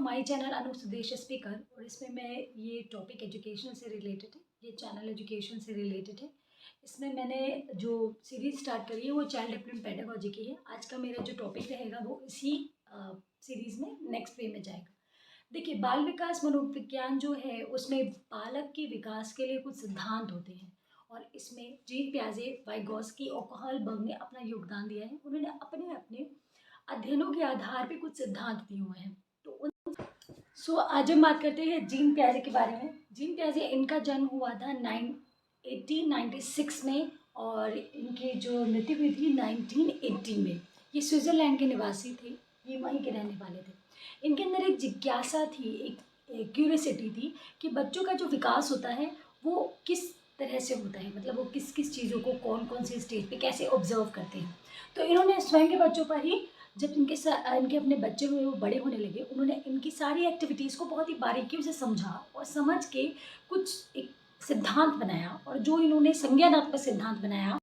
My channel Anu Sudesh speaker और इसमें मैं ये टॉपिक एजुकेशन से रिलेटेड है। ये चैनल एजुकेशन से रिलेटेड है। इसमें मैंने जो सीरीज़ स्टार्ट करी है वो चाइल्ड डेवलपमेंट पेडागोजी की है। आज का मेरा जो टॉपिक रहेगा वो इसी सीरीज़ में नेक्स्ट वे में जाएगा। देखिए, बाल विकास मनोविज्ञान जो है उसमें बालक के विकास के लिए कुछ सिद्धांत होते हैं और इसमें जीन पियाजे, वाइगोस्की और कार्ल ने अपना योगदान दिया है। उन्होंने अपने अपने अध्ययनों के आधार पे कुछ सिद्धांत दिए हुए हैं। तो उन आज हम बात करते हैं जीन पियाजे के बारे में। जीन पियाजे, इनका जन्म हुआ था 1896 में और इनकी जो मृत्यु हुई थी 1918 में। ये स्विट्ज़रलैंड के निवासी थे, ये वहीं के रहने वाले थे। इनके अंदर एक जिज्ञासा थी, एक क्यूरियोसिटी थी कि बच्चों का जो विकास होता है वो किस तरह से होता है, मतलब वो किस किस चीज़ों को कौन कौन से स्टेज पे कैसे ऑब्जर्व करते हैं। तो इन्होंने स्वयं के बच्चों पर ही, जब इनके अपने बच्चे हुए, वो बड़े होने लगे, उन्होंने इनकी सारी एक्टिविटीज़ को बहुत ही बारीकियों से समझा और समझ के कुछ एक सिद्धांत बनाया। और जो इन्होंने संज्ञानात्मक सिद्धांत बनाया,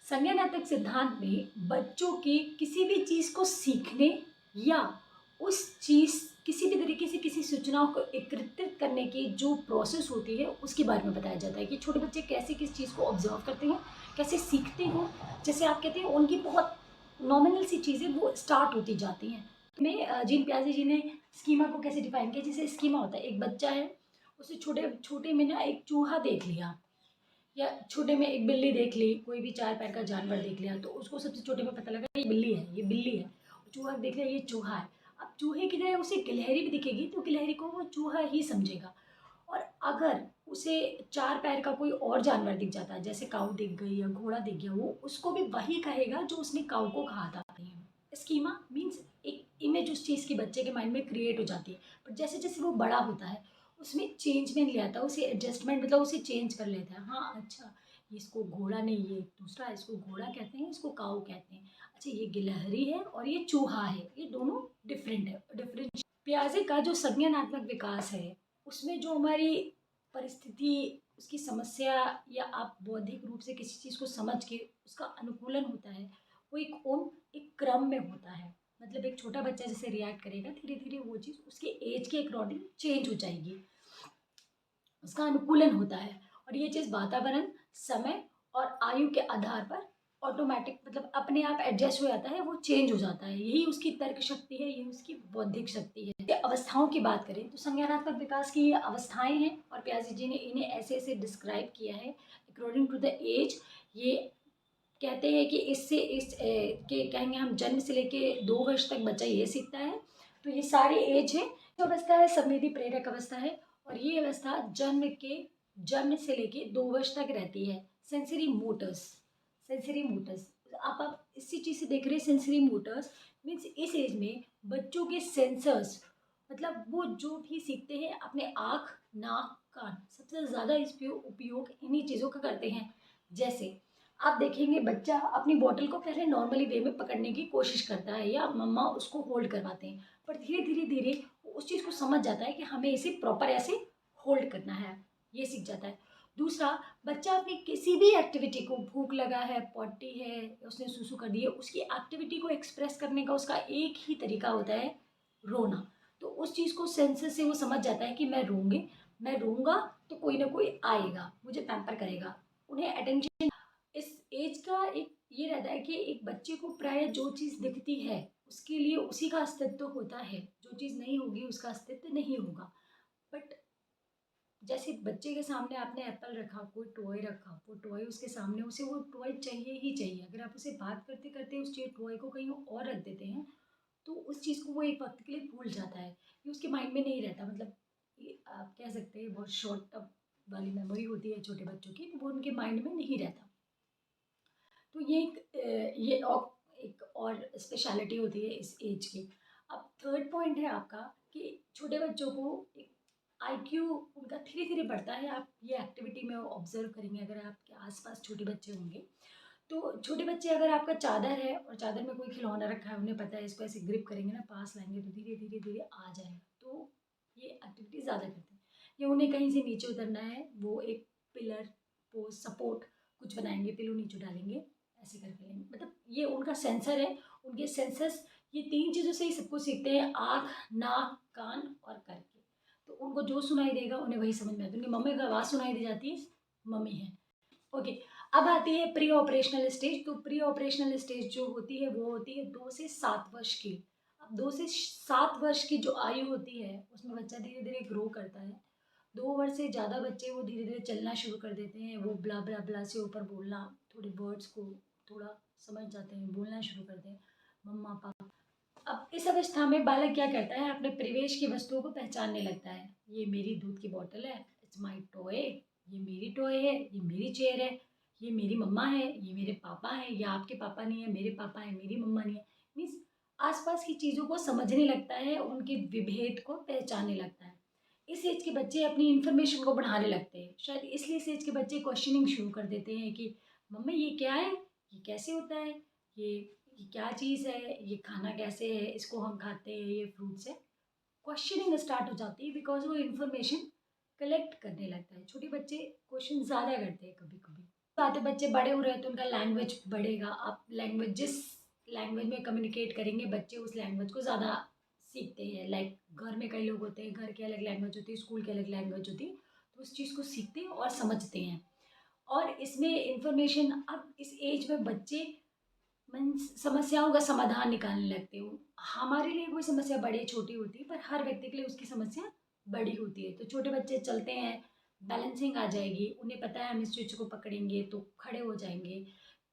संज्ञानात्मक सिद्धांत में बच्चों के किसी भी चीज़ को सीखने या उस चीज़ किसी भी तरीके से किसी सूचनाओं को एकत्रित करने की जो प्रोसेस होती है उसके बारे में बताया जाता है कि छोटे बच्चे कैसे किस चीज़ को ऑब्जर्व करते हैं, कैसे सीखते हैं। जैसे आप कहते हैं उनकी बहुत नॉमिनल सी चीज़ें वो स्टार्ट होती जाती हैं। में जीन पियाजे जी ने स्कीमा को कैसे डिफाइन किया। जैसे स्कीमा होता है, एक बच्चा है, उसे छोटे छोटे में ना एक चूहा देख लिया या छोटे में एक बिल्ली देख ली, कोई भी चार पैर का जानवर देख लिया, तो उसको सबसे छोटे में पता लगा ये बिल्ली है, ये बिल्ली है। चूहा देख लिया, ये चूहा है। अब चूहे की तरह उसे गिलहरी भी दिखेगी तो गिलहरी को वो चूहा ही समझेगा। और अगर उसे चार पैर का कोई और जानवर दिख जाता है, जैसे काऊ दिख गई या घोड़ा दिख गया, वो उसको भी वही कहेगा जो उसने काऊ को कहा था। स्कीमा मीन्स एक इमेज उस चीज़ की बच्चे के माइंड में क्रिएट हो जाती है। पर जैसे जैसे वो बड़ा होता है उसमें चेंज में ले आता है, उसे एडजस्टमेंट, मतलब उसे चेंज कर लेता है। हाँ, अच्छा, इसको घोड़ा नहीं, ये दूसरा, इसको घोड़ा कहते हैं, इसको काऊ कहते हैं। अच्छा, ये गिलहरी है और ये चूहा है, ये दोनों डिफरेंट है। डिफरेंट प्याजे का जो संज्ञानात्मक विकास है उसमें जो हमारी परिस्थिति, उसकी समस्या या आप बौद्धिक रूप से किसी चीज़ को समझ के उसका अनुकूलन होता है, वो एक क्रम में होता है। मतलब एक छोटा बच्चा जैसे रिएक्ट करेगा, धीरे धीरे वो चीज़ उसके एज के अकॉर्डिंग चेंज हो जाएगी, उसका अनुकूलन होता है। और ये चीज़ वातावरण, समय और आयु के आधार पर ऑटोमेटिक, मतलब अपने आप एडजस्ट हो जाता है, वो चेंज हो जाता है। यही उसकी तर्क शक्ति है, यही उसकी बौद्धिक शक्ति है। ये अवस्थाओं की बात करें तो संज्ञानात्मक विकास की ये अवस्थाएं हैं और पियाजे जी ने इन्हें ऐसे ऐसे डिस्क्राइब किया है अकॉर्डिंग टू द एज। ये कहते हैं कि इससे के कहेंगे हम, जन्म से लेके 2 वर्ष तक बच्चा ये सीखता है। तो ये सारी एज है। जो अवस्था है संवेदी प्रेरक अवस्था है और ये अवस्था जन्म से लेके 2 वर्ष तक रहती है। सेंसरी मोटर्स, सेंसरी मोटर्स, आप इसी चीज़ से देख रहे हैं। सेंसरी मोटर्स मीन्स इस एज में बच्चों के सेंसर्स, मतलब वो जो भी सीखते हैं अपने आँख, नाक, कान, सबसे ज़्यादा इस उपयोग इन्हीं चीज़ों का करते हैं। जैसे आप देखेंगे बच्चा अपनी बॉटल को पहले नॉर्मली वे में पकड़ने की कोशिश करता है या मम्मा उसको होल्ड करवाते हैं, पर धीरे धीरे धीरे वो उस चीज़ को समझ जाता है कि हमें इसे प्रॉपर ऐसे होल्ड करना है, ये सीख जाता है। दूसरा, बच्चा अपनी किसी भी एक्टिविटी को, भूख लगा है, पॉटी है, उसने सुसु कर दी है, उसकी एक्टिविटी को एक्सप्रेस करने का उसका एक ही तरीका होता है, रोना। तो उस चीज़ को सेंसेस से वो समझ जाता है कि मैं रोऊंगा तो कोई ना कोई आएगा, मुझे पैम्पर करेगा। उन्हें अटेंशन, इस एज का एक ये रहता है कि एक बच्चे को प्राय जो चीज़ दिखती है उसके लिए उसी का अस्तित्व होता है, जो चीज़ नहीं होगी उसका अस्तित्व नहीं होगा। बट जैसे बच्चे के सामने आपने एप्पल रखा, कोई टॉय रखा, वो टॉय उसके सामने, उसे वो टॉय चाहिए ही चाहिए। अगर आप उसे बात करते करते उस टॉय को कहीं और रख देते हैं तो उस चीज़ को वो एक वक्त के लिए भूल जाता है, ये उसके माइंड में नहीं रहता। मतलब ये आप कह सकते हैं बहुत शॉर्ट टर्म वाली मेमोरी होती है छोटे बच्चों की, तो वो उनके माइंड में नहीं रहता। तो ये एक और स्पेशलिटी होती है इस एज की। अब थर्ड पॉइंट है आपका कि छोटे बच्चों को एक आईक्यू उनका धीरे धीरे बढ़ता है। आप ये एक्टिविटी में ऑब्जर्व करेंगे, अगर आपके आसपास छोटे बच्चे होंगे तो छोटे बच्चे, अगर आपका चादर है और चादर में कोई खिलौना रखा है, उन्हें पता है इसको ऐसे ग्रिप करेंगे ना, पास लाएंगे तो धीरे धीरे धीरे आ जाएगा। तो ये एक्टिविटी ज़्यादा करते हैं। या उन्हें कहीं से नीचे उतरना है, वो एक पिलर, पोज, सपोर्ट कुछ बनाएंगे, पिलो नीचे डालेंगे, ऐसे करके लेंगे। मतलब ये उनका सेंसर है, उनके सेंसस ये 3 चीज़ों से ही सब कुछ सीखते हैं, आँख, नाक, कान और करके। तो उनको जो सुनाई देगा उन्हें वही समझ में आता है। उनकी मम्मी को आवाज़ सुनाई दी जाती है, मम्मी है। ओके, अब आती है प्री ऑपरेशनल स्टेज। तो प्री ऑपरेशनल स्टेज जो होती है वो होती है 2 से 7 वर्ष की। अब 2 से 7 वर्ष की जो आयु होती है उसमें बच्चा धीरे-धीरे ग्रो करता है। 2 वर्ष से ज़्यादा बच्चे वो धीरे-धीरे चलना शुरू कर देते हैं। वो ब्ला, ब्ला, ब्ला से ऊपर बोलना, थोड़े वर्ड्स को थोड़ा समझ जाते हैं, बोलना शुरू करते हैं, मम्मा, पापा। अब इस अवस्था में बालक क्या करता है, अपने परिवेश की वस्तुओं को पहचानने लगता है। ये मेरी दूध की बॉटल है, इट्स माय टॉय, ये मेरी टॉय है, ये मेरी चेयर है, ये मेरी मम्मा है, ये मेरे पापा हैं, या आपके पापा नहीं है, मेरे पापा हैं, मेरी मम्मा नहीं है। मीन्स आसपास की चीज़ों को समझने लगता है, उनके विभेद को पहचानने लगता है। इस एज के बच्चे अपनी इन्फॉर्मेशन को बढ़ाने लगते हैं। शायद इसलिए इस एज के बच्चे क्वेश्चनिंग शुरू कर देते हैं कि मम्मी ये क्या है? ये कैसे होता है? ये ये क्या चीज़ है? ये खाना कैसे है? इसको हम खाते हैं, ये फ्रूट्स है। क्वेश्चनिंग स्टार्ट हो जाती है बिकॉज़ वो इन्फॉर्मेशन कलेक्ट करने लगता है। छोटे बच्चे क्वेश्चन ज़्यादा करते हैं कभी-कभी। बात है बच्चे बड़े हो रहे हैं तो उनका लैंग्वेज बढ़ेगा। आप लैंग्वेज जिस लैंग्वेज में कम्युनिकेट करेंगे बच्चे उस लैंग्वेज को ज़्यादा सीखते हैं। लाइक घर में कई लोग होते हैं, घर की अलग लैंग्वेज होती है, स्कूल की अलग लैंग्वेज होती है, तो उस चीज़ को सीखते हैं और समझते हैं। और इसमें इन्फॉर्मेशन अब इस एज में बच्चे मीन्स समस्याओं का समाधान निकालने लगते हो। हमारे लिए कोई समस्या बड़ी छोटी होती है पर हर व्यक्ति के लिए उसकी समस्या बड़ी होती है। तो छोटे बच्चे चलते हैं, बैलेंसिंग आ जाएगी, उन्हें पता है हम इस चीज़ को पकड़ेंगे तो खड़े हो जाएँगे,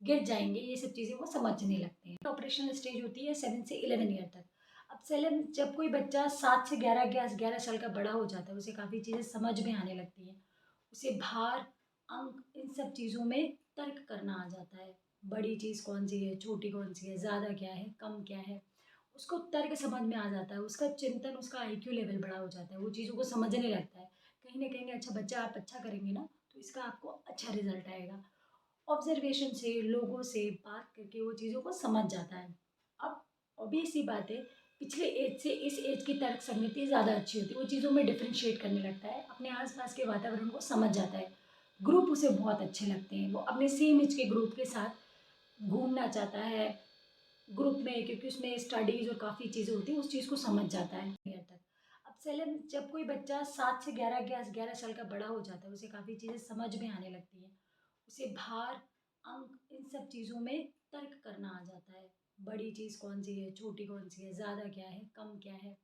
गिर जाएँगे, ये सब चीज़ें वो समझने लगते हैं। ऑपरेशनल स्टेज होती है 7 से 11 ईयर तक। अब सेलेन जब कोई बच्चा 7 से 11 साल का बड़ा हो जाता है, उसे काफ़ी चीज़ें समझ में आने लगती हैं। उसे भार, अंक इन सब चीज़ों में तर्क करना आ जाता है। बड़ी चीज़ कौन-सी है, छोटी कौन-सी है, ज़्यादा क्या है, कम क्या है, उसको तर्क समझ में आ जाता है, उसका चिंतन, उसका आईक्यू लेवल बड़ा हो जाता है, वो चीज़ों को समझने लगता है। कहीं न कहेंगे अच्छा बच्चा आप अच्छा करेंगे ना, तो इसका आपको अच्छा रिज़ल्ट आएगा। ऑब्ज़र्वेशन से, लोगों से बात करके वो चीज़ों को समझ जाता है। अब ऑब्वियस सी बात है, पिछले एज से इस एज की तर्क संगति ज़्यादा अच्छी होती है, वो चीज़ों में डिफरेंशिएट करने लगता है, अपने आस-पास के वातावरण को समझ जाता है। ग्रुप उसे बहुत अच्छे लगते हैं, वो अपने सेम एज के ग्रुप के साथ घूमना चाहता है ग्रुप में क्योंकि उसमें स्टडीज़ और काफ़ी चीज़ें होती हैं, उस चीज़ को समझ जाता है ईयर तक। अब सेलेन जब कोई बच्चा 7 से 11 साल का बड़ा हो जाता है, उसे काफ़ी चीज़ें समझ में आने लगती हैं। उसे भार, अंक इन सब चीज़ों में तर्क करना आ जाता है। बड़ी चीज़ कौन-सी है, छोटी कौन-सी है, ज़्यादा क्या है, कम क्या है,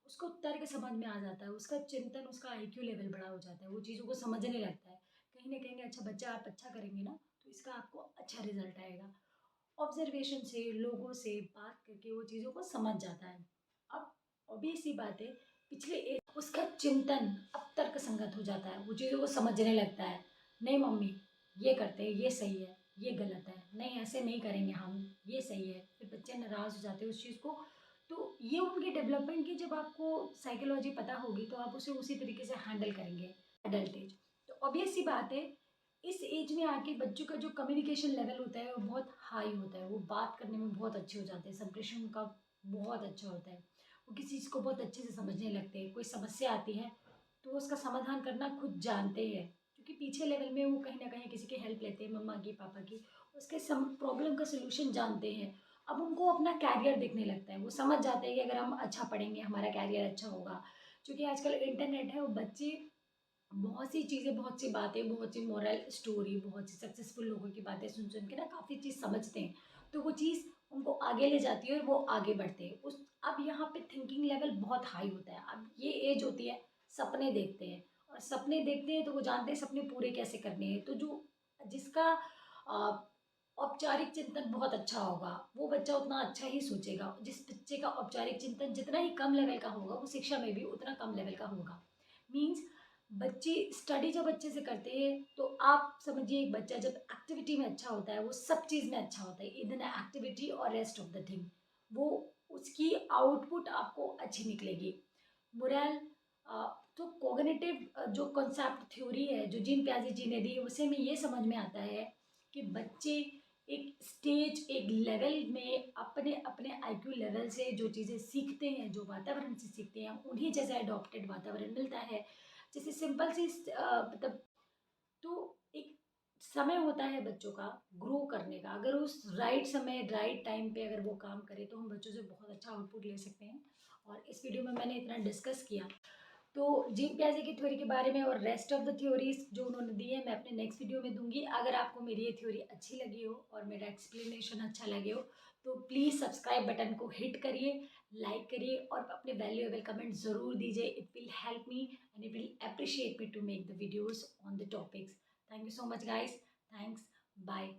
उसको तर्क समझ में आ जाता है, उसका चिंतन, उसका आईक्यू लेवल बड़ा हो जाता है, वो चीज़ों को समझने लगता है। कहीं न कहेंगे अच्छा बच्चा आप अच्छा करेंगे ना, तो इसका आपको अच्छा रिज़ल्ट आएगा। ऑब्जर्वेशन से, लोगों से बात करके वो चीज़ों को समझ जाता है। अब ऑब्वियस सी बात है, पिछले एक उसका चिंतन अब तर्कसंगत हो जाता है, वो चीज़ों को समझने लगता है। नहीं मम्मी, ये करते हैं, ये सही है, ये गलत है, नहीं ऐसे नहीं करेंगे हम, ये सही है। फिर बच्चे नाराज़ हो जाते हैं उस चीज़ को। तो ये उनकी डेवलपमेंट की जब आपको साइकोलॉजी पता होगी तो आप उसे उसी तरीके से हैंडल करेंगे एडल्ट एज। तो ऑब्वियस सी बात है, इस एज में आके बच्चों का जो कम्युनिकेशन लेवल होता है वो बहुत हाई होता है, वो बात करने में बहुत अच्छे हो जाते हैं, संप्रेषण उनका बहुत अच्छा होता है, वो किसी चीज़ को बहुत अच्छे से समझने लगते हैं। कोई समस्या आती है तो वो उसका समाधान करना खुद जानते हैं, क्योंकि पीछे लेवल में वो कहीं ना कहीं किसी की हेल्प लेते हैं, मम्मा की, पापा की, उसके प्रॉब्लम का सोल्यूशन जानते हैं। अब उनको अपना कैरियर देखने लगता है, वो समझ जाते हैं कि अगर हम अच्छा पढ़ेंगे हमारा कैरियर अच्छा होगा। क्योंकि आजकल इंटरनेट है, वो बच्चे बहुत सी चीज़ें, बहुत सी बातें, बहुत सी मोरल स्टोरी, बहुत सी सक्सेसफुल लोगों की बातें सुन के ना काफ़ी चीज़ समझते हैं। तो वो चीज़ उनको आगे ले जाती है और वो आगे बढ़ते हैं। उस अब यहाँ पे थिंकिंग लेवल बहुत हाई होता है। अब ये एज होती है, सपने देखते हैं, और सपने देखते हैं तो वो जानते हैं सपने पूरे कैसे करने हैं। तो जो जिसका औपचारिक चिंतन बहुत अच्छा होगा, वो बच्चा उतना अच्छा ही सोचेगा। जिस बच्चे का औपचारिक चिंतन जितना ही कम लेवल का होगा, वो शिक्षा में भी उतना कम लेवल का होगा। मीन्स बच्चे स्टडी जब अच्छे से करते हैं तो आप समझिए एक बच्चा जब एक्टिविटी में अच्छा होता है वो सब चीज़ में अच्छा होता है, इधर एक्टिविटी और रेस्ट ऑफ द थिंग, वो उसकी आउटपुट आपको अच्छी निकलेगी। मोरल तो कॉग्निटिव जो कॉन्सेप्ट थ्योरी है जो जीन प्याजी जी ने दी, उसे में ये समझ में आता है कि बच्चे एक स्टेज, एक लेवल में अपने अपने आईक्यू लेवल से जो चीज़ें सीखते हैं, जो वातावरण से सीखते हैं, उन्हीं जैसा एडॉप्टेड वातावरण मिलता है। जैसे सिंपल सी मतलब तो एक समय होता है बच्चों का ग्रो करने का, अगर उस राइट समय राइट टाइम पे अगर वो काम करे तो हम बच्चों से बहुत अच्छा आउटपुट ले सकते हैं। और इस वीडियो में मैंने इतना डिस्कस किया। तो जीन पियाजे की थ्योरी के बारे में और रेस्ट ऑफ द थ्योरीज जो उन्होंने दी है मैं अपने नेक्स्ट वीडियो में दूंगी। अगर आपको मेरी ये थ्योरी अच्छी लगी हो और मेरा एक्सप्लेनेशन अच्छा लगे हो तो प्लीज़ सब्सक्राइब बटन को हिट करिए, लाइक करिए और अपने वैल्यूएबल कमेंट ज़रूर दीजिए। It will help me and it will appreciate me to make the videos on the topics. Thank you so much guys. Thanks. Bye.